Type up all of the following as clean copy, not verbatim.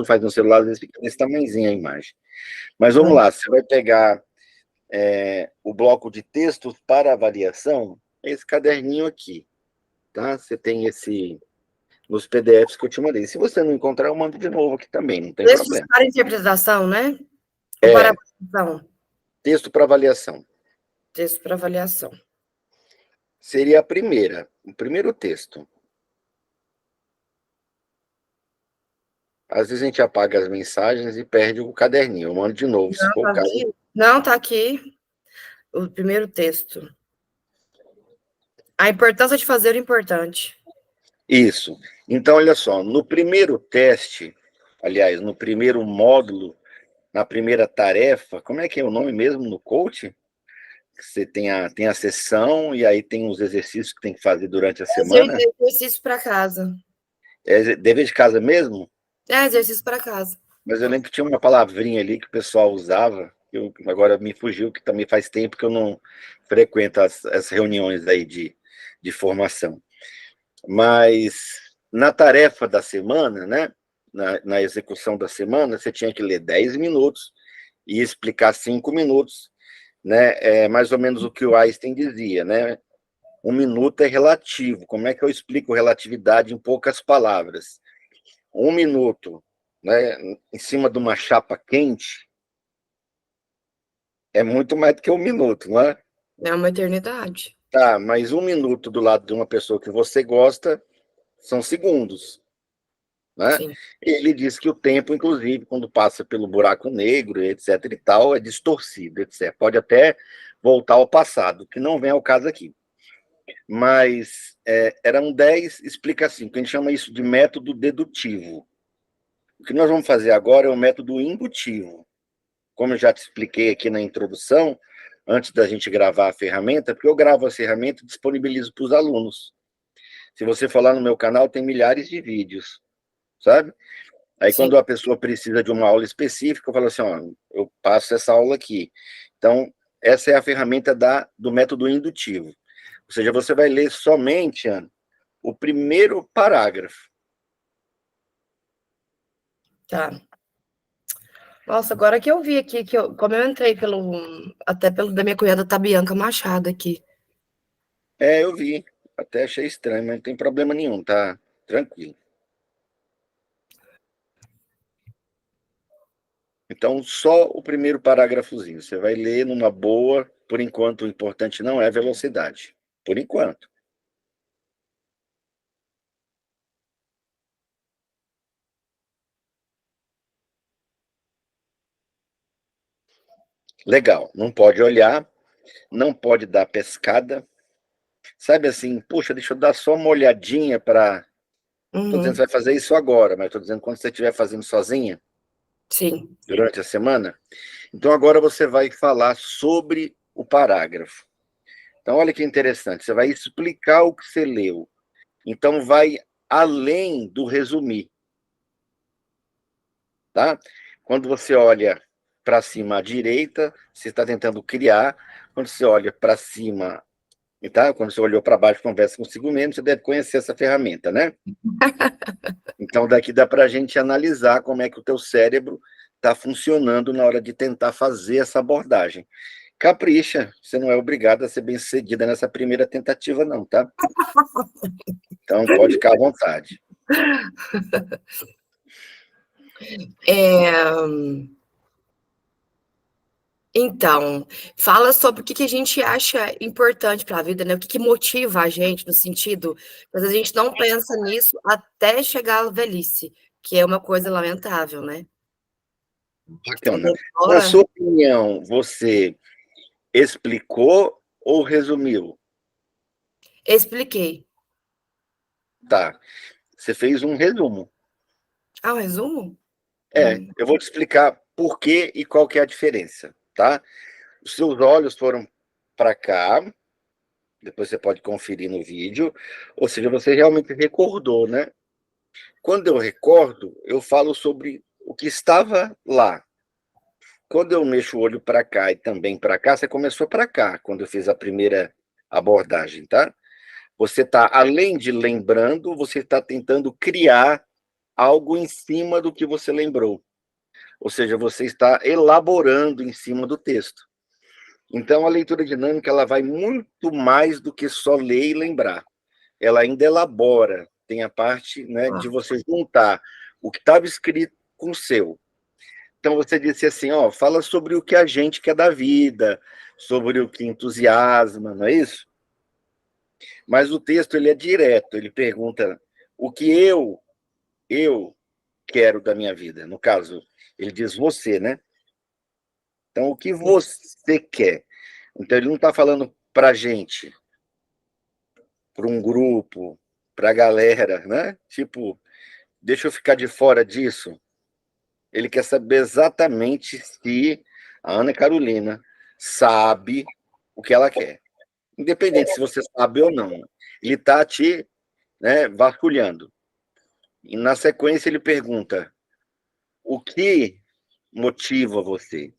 faz no celular, às vezes fica desse tamanhozinho a imagem. Mas vamos lá, você vai pegar o bloco de textos para avaliação, esse caderninho aqui, tá? Você tem esse nos PDFs que eu te mandei. Se você não encontrar, eu mando de novo aqui também, não tem Textos problema. para interpretação, né? Ou para avaliação? Texto para avaliação. Texto para avaliação. Seria o primeiro texto. Às vezes a gente apaga as mensagens e perde o caderninho. Eu mando de novo, se for o caso. Não, tá aqui o primeiro texto. A importância de fazer o importante. Isso. Então, olha só, no primeiro teste, aliás, no primeiro módulo, na primeira tarefa, como é que é o nome mesmo no coach? Você tem a sessão e aí tem os exercícios que tem que fazer durante a semana. Exercício para casa. É dever de casa mesmo? É, exercício para casa. Mas eu lembro que tinha uma palavrinha ali que o pessoal usava, agora me fugiu, que também faz tempo que eu não frequento as reuniões aí de formação. Mas na tarefa da semana, né, na execução da semana, você tinha que ler 10 minutos e explicar 5 minutos, né? É mais ou menos o que o Einstein dizia, né? 1 minuto é relativo. Como é que eu explico relatividade em poucas palavras? 1 minuto, né, em cima de uma chapa quente é muito mais do que 1 minuto, não é? É uma eternidade. Tá, mas 1 minuto do lado de uma pessoa que você gosta são segundos, né? Sim. Ele diz que o tempo, inclusive, quando passa pelo buraco negro, etc e tal, é distorcido, etc. Pode até voltar ao passado, que não vem ao caso aqui. Mas eram 10 explicações, que a gente chama isso de método dedutivo. O que nós vamos fazer agora é o método indutivo. Como eu já te expliquei aqui na introdução, antes da gente gravar a ferramenta, porque eu gravo a ferramenta e disponibilizo para os alunos. Se você for lá no meu canal, tem milhares de vídeos, sabe? Aí, Sim. quando a pessoa precisa de uma aula específica, eu falo assim, ó, eu passo essa aula aqui. Então, essa é a ferramenta do método indutivo. Ou seja, você vai ler somente, Ana, o primeiro parágrafo. Tá. Nossa, agora que eu vi aqui, como eu entrei até pelo da minha cunhada Tabianca Machado aqui. Eu vi. Até achei estranho, mas não tem problema nenhum, tá? Tranquilo. Então, só o primeiro parágrafozinho. Você vai ler numa boa. Por enquanto, o importante não é a velocidade. Por enquanto. Legal. Não pode olhar, não pode dar pescada. Sabe assim, puxa, deixa eu dar só uma olhadinha para. Estou dizendo que você vai fazer isso agora, mas estou dizendo quando você estiver fazendo sozinha. Sim. Durante a semana. Então, agora você vai falar sobre o parágrafo. Então, olha que interessante. Você vai explicar o que você leu. Então, vai além do resumir. Tá? Quando você olha para cima à direita, você está tentando criar. Quando você olha para cima, tá? Quando você olhou para baixo, conversa consigo mesmo, você deve conhecer essa ferramenta, né? Então, daqui dá para a gente analisar como é que o teu cérebro está funcionando na hora de tentar fazer essa abordagem. Capricha, você não é obrigado a ser bem-sucedida nessa primeira tentativa, não, tá? Então, pode ficar à vontade. Então, fala sobre o que a gente acha importante para a vida, né? O que motiva a gente no sentido, às vezes a gente não pensa nisso até chegar à velhice, que é uma coisa lamentável, né? Bacana. Na sua opinião, você explicou ou resumiu? Expliquei. Tá. Você fez um resumo. Ah, um resumo? Eu vou te explicar por quê e qual que é a diferença, tá? Os seus olhos foram para cá, depois você pode conferir no vídeo, ou seja, você realmente recordou, né? Quando eu recordo, eu falo sobre o que estava lá. Quando eu mexo o olho para cá e também para cá, você começou para cá, quando eu fiz a primeira abordagem, tá? Você está, além de lembrando, você está tentando criar algo em cima do que você lembrou. Ou seja, você está elaborando em cima do texto. Então, a leitura dinâmica ela vai muito mais do que só ler e lembrar. Ela ainda elabora, tem a parte, né, de você juntar o que estava escrito com o seu. Então, você disse assim, ó, fala sobre o que a gente quer da vida, sobre o que entusiasma, não é isso? Mas o texto ele é direto, ele pergunta o que eu quero da minha vida. No caso, ele diz você, né? Então, o que você quer? Então, ele não está falando para a gente, para um grupo, para a galera, né? Tipo, deixa eu ficar de fora disso. Ele quer saber exatamente se a Ana Carolina sabe o que ela quer. Independente se você sabe ou não. Ele está te, né, vasculhando. E, na sequência, ele pergunta o que motiva você?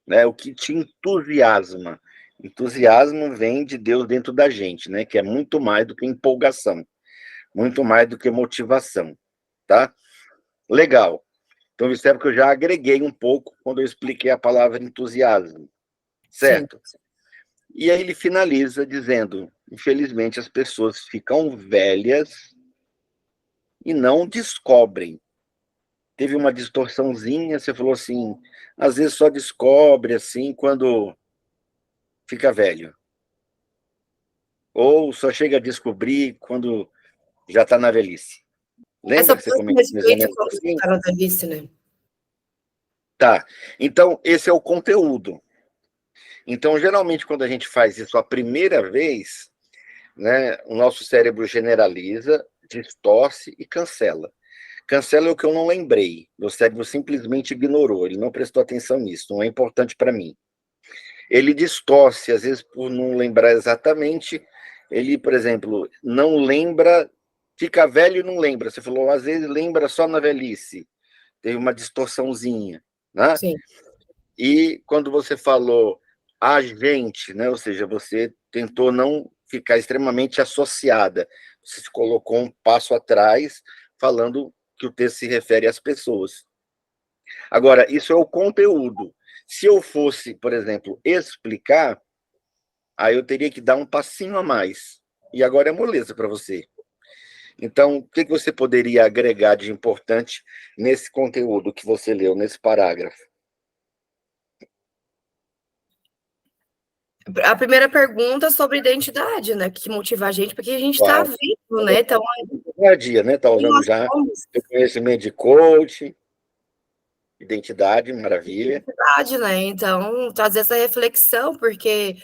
Né? O que te entusiasma? Entusiasmo vem de Deus dentro da gente, né? Que é muito mais do que empolgação, muito mais do que motivação, tá? Legal. Então, observe que eu já agreguei um pouco quando eu expliquei a palavra entusiasmo, certo? Sim. E aí ele finaliza dizendo, infelizmente as pessoas ficam velhas e não descobrem. Teve uma distorçãozinha, você falou assim, às vezes só descobre assim quando fica velho. Ou só chega a descobrir quando já está na velhice. Essa Lembra que você pessoa comentou mais ou respeita menos quando você assim? tá na velhice, né? Tá. Então, esse é o conteúdo. Então, geralmente, quando a gente faz isso a primeira vez, né, o nosso cérebro generaliza, distorce e cancela. Cancela é o que eu não lembrei. Meu cérebro simplesmente ignorou, ele não prestou atenção nisso, não é importante para mim. Ele distorce, às vezes, por não lembrar exatamente. Ele, por exemplo, não lembra, fica velho e não lembra. Você falou, às vezes lembra só na velhice. Teve uma distorçãozinha, né? Sim. E quando você falou a gente, né? Ou seja, você tentou não ficar extremamente associada. Você se colocou um passo atrás, falando que o texto se refere às pessoas. Agora, isso é o conteúdo. Se eu fosse, por exemplo, explicar, aí eu teria que dar um passinho a mais. E agora é moleza para você. Então, o que você poderia agregar de importante nesse conteúdo que você leu, nesse parágrafo? A primeira pergunta é sobre identidade, né? Que motiva a gente, porque a gente está Uau. vivo, né? Então, Dia a dia, né? Está quem usando nós já somos. o conhecimento de coach, identidade, maravilha. Verdade, né? Então, trazer essa reflexão, porque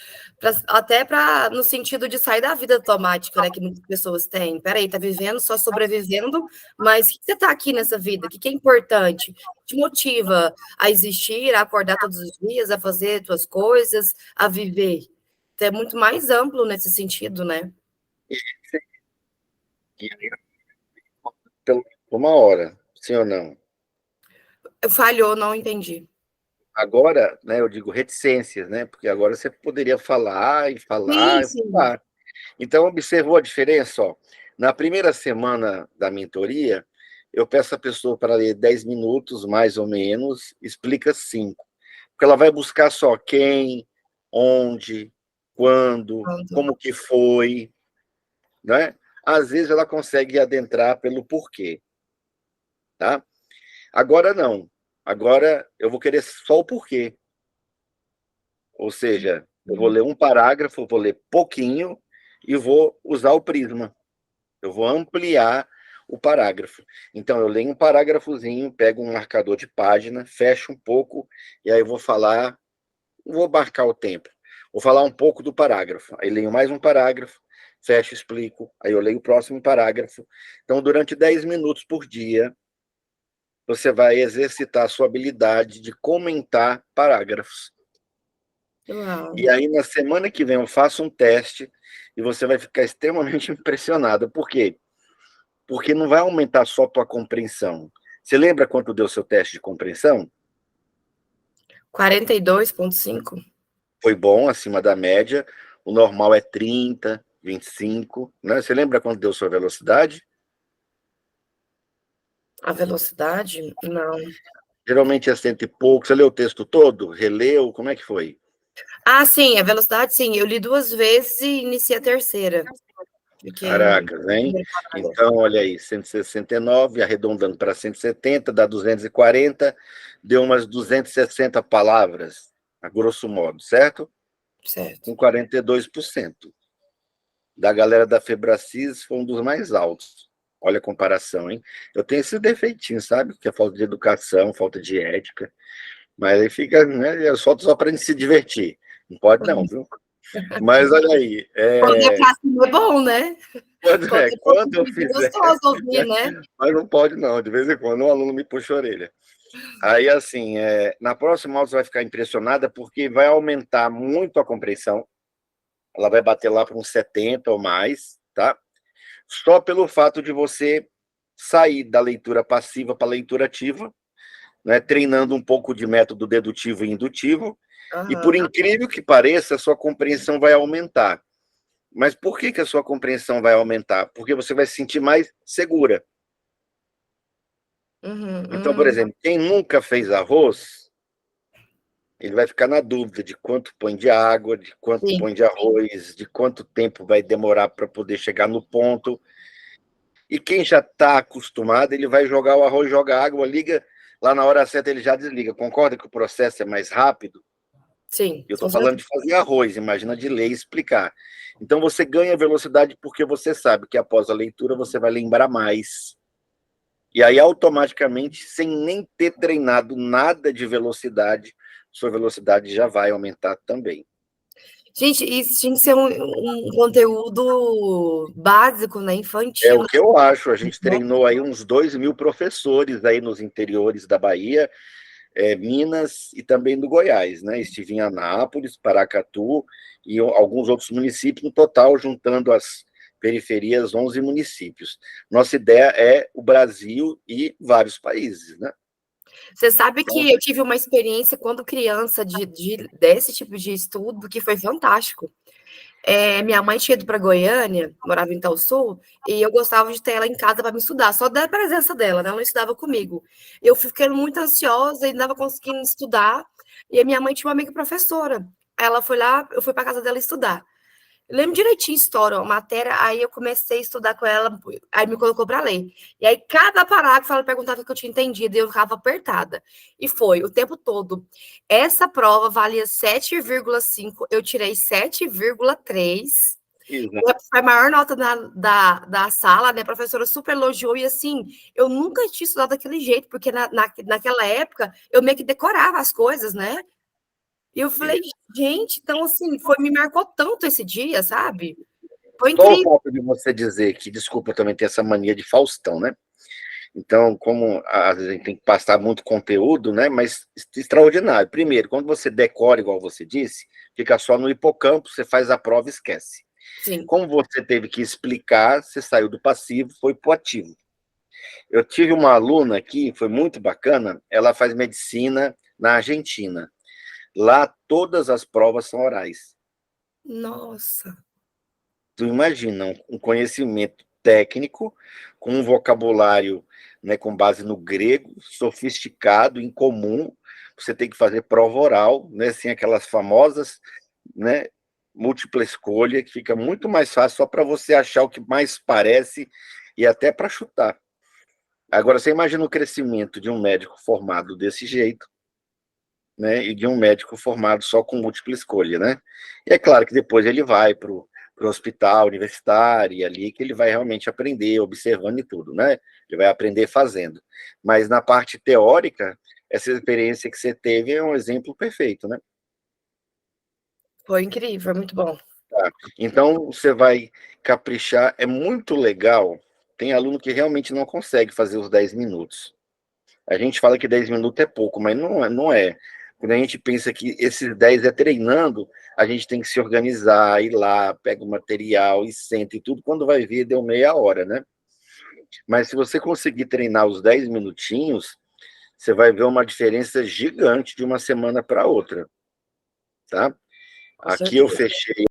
até para no sentido de sair da vida automática, né? Que muitas pessoas têm. Peraí, tá vivendo, só sobrevivendo, mas o que você tá aqui nessa vida? O que é importante? Te motiva a existir, a acordar todos os dias, a fazer suas coisas, a viver. Então, é muito mais amplo nesse sentido, né? Pelo uma hora, sim ou não? Falhou, não entendi. Agora, né, eu digo reticências, né? Porque agora você poderia falar e Sim, falar e sim. falar. Então, observou a diferença? Ó. Na primeira semana da mentoria, eu peço a pessoa para ler 10 minutos, mais ou menos, explica 5. Porque ela vai buscar só quem, onde, quando, Pronto. como que foi, né? Às vezes ela consegue adentrar pelo porquê, tá? Agora não. Agora eu vou querer só o porquê. Ou seja, eu vou ler um parágrafo, vou ler pouquinho e vou usar o prisma. Eu vou ampliar o parágrafo. Então, eu leio um parágrafozinho, pego um marcador de página, fecho um pouco, e aí eu vou falar, vou marcar o tempo. Vou falar um pouco do parágrafo. Aí leio mais um parágrafo, fecho, explico. Aí eu leio o próximo parágrafo. Então, durante 10 minutos por dia, você vai exercitar a sua habilidade de comentar parágrafos. Uau. E aí, na semana que vem, eu faço um teste e você vai ficar extremamente impressionado. Por quê? Porque não vai aumentar só a tua compreensão. Você lembra quanto deu seu teste de compreensão? 42,5. Foi bom, acima da média. O normal é 30, 25. Né? Você lembra quanto deu sua velocidade? A velocidade? Não. Geralmente é cento e pouco. Você leu o texto todo? Releu? Como é que foi? Ah, sim, a velocidade, sim. Eu li 2 vezes e iniciei a terceira. Fiquei Caracas, hein? Então, olha aí, 169, arredondando para 170, dá 240, deu umas 260 palavras, a grosso modo, certo? certo. Com 42%. Da galera da Febracis foi um dos mais altos. Olha a comparação, hein? Eu tenho esse defeitinho, sabe? Que é falta de educação, falta de ética. Mas aí fica, né? Eu solto só para a gente se divertir. Não pode não, viu? Mas olha aí. Quando é pra cima é bom, né? Quando é Quando eu positivo é fizer. gostoso ouvir, né? Mas não pode não, de vez em quando um aluno me puxa a orelha. Aí, assim, na próxima aula você vai ficar impressionada porque vai aumentar muito a compreensão, ela vai bater lá para uns 70 ou mais, tá? Só pelo fato de você sair da leitura passiva para a leitura ativa, né? Treinando um pouco de método dedutivo e indutivo, e por Aham. incrível que pareça, a sua compreensão vai aumentar. Mas por que, que a sua compreensão vai aumentar? Porque você vai se sentir mais segura. Uhum, Então, por exemplo, quem nunca fez arroz, ele vai ficar na dúvida de quanto põe de água, de quanto sim, põe de arroz, de quanto tempo vai demorar para poder chegar no ponto. E quem já está acostumado, ele vai jogar o arroz, joga água, liga, lá na hora certa ele já desliga. Concorda que o processo é mais rápido? sim, Eu com estou falando certeza. de fazer arroz, imagina de ler e explicar. Então você ganha velocidade porque você sabe que após a leitura você vai lembrar mais. E aí, automaticamente, sem nem ter treinado nada de velocidade, sua velocidade já vai aumentar também. Gente, isso tinha que ser um conteúdo básico, né? É Infantil, o que eu acho. A gente né? treinou aí uns 2.000 professores aí nos interiores da Bahia, Minas e também do Goiás, né? Estive em Anápolis, Paracatu e alguns outros municípios, no total, juntando as periferias, 11 municípios. Nossa ideia é o Brasil e vários países, né? Você sabe Então, que eu tive uma experiência quando criança desse tipo de estudo que foi fantástico. Minha mãe tinha ido para Goiânia, morava em Itaúsul, e eu gostava de ter ela em casa para me estudar, só da presença dela, né? Ela não estudava comigo. Eu fui ficando muito ansiosa e não estava conseguindo estudar. E a minha mãe tinha uma amiga professora. Ela foi lá, eu fui para casa dela estudar. Eu lembro direitinho história, a matéria, aí eu comecei a estudar com ela, aí me colocou para ler. E aí, cada parágrafo, ela perguntava o que eu tinha entendido, e eu ficava apertada. E foi, o tempo todo. Essa prova valia 7,5, eu tirei 7,3. exato. Foi a maior nota da sala, né? A professora super elogiou, e assim, eu nunca tinha estudado daquele jeito, porque naquela época eu meio que decorava as coisas, né? E eu falei, gente, então assim, me marcou tanto esse dia, sabe? Foi Só o incrível. fato de você dizer que, desculpa, eu também tenho essa mania de Faustão, né? Então, como às vezes a gente tem que passar muito conteúdo, né? Mas extraordinário. Primeiro, quando você decora, igual você disse, fica só no hipocampo, você faz a prova e esquece. Sim. Como você teve que explicar, você saiu do passivo, foi para o ativo. Eu tive uma aluna aqui, foi muito bacana, ela faz medicina na Argentina. Lá todas as provas são orais. Nossa. Tu imagina um conhecimento técnico com um vocabulário, né, com base no grego, sofisticado, incomum. Você tem que fazer prova oral, né, assim, aquelas famosas, né, múltipla escolha, que fica muito mais fácil só para você achar o que mais parece e até para chutar. Agora, você imagina o crescimento de um médico formado desse jeito, né, e de um médico formado só com múltipla escolha, né? E é claro que depois ele vai para o hospital universitário, e ali que ele vai realmente aprender, observando e tudo, né? Ele vai aprender fazendo. Mas na parte teórica, essa experiência que você teve é um exemplo perfeito, né? Foi incrível, foi muito bom. Tá. Então, você vai caprichar, é muito legal. Tem aluno que realmente não consegue fazer os 10 minutos. A gente fala que 10 minutos é pouco, mas não é. Não é. Quando a gente pensa que esses 10 é treinando, a gente tem que se organizar, ir lá, pega o material e senta e tudo. Quando vai ver, deu meia hora, né? Mas se você conseguir treinar os 10 minutinhos, você vai ver uma diferença gigante de uma semana para outra, tá? Com Aqui eu certeza. fechei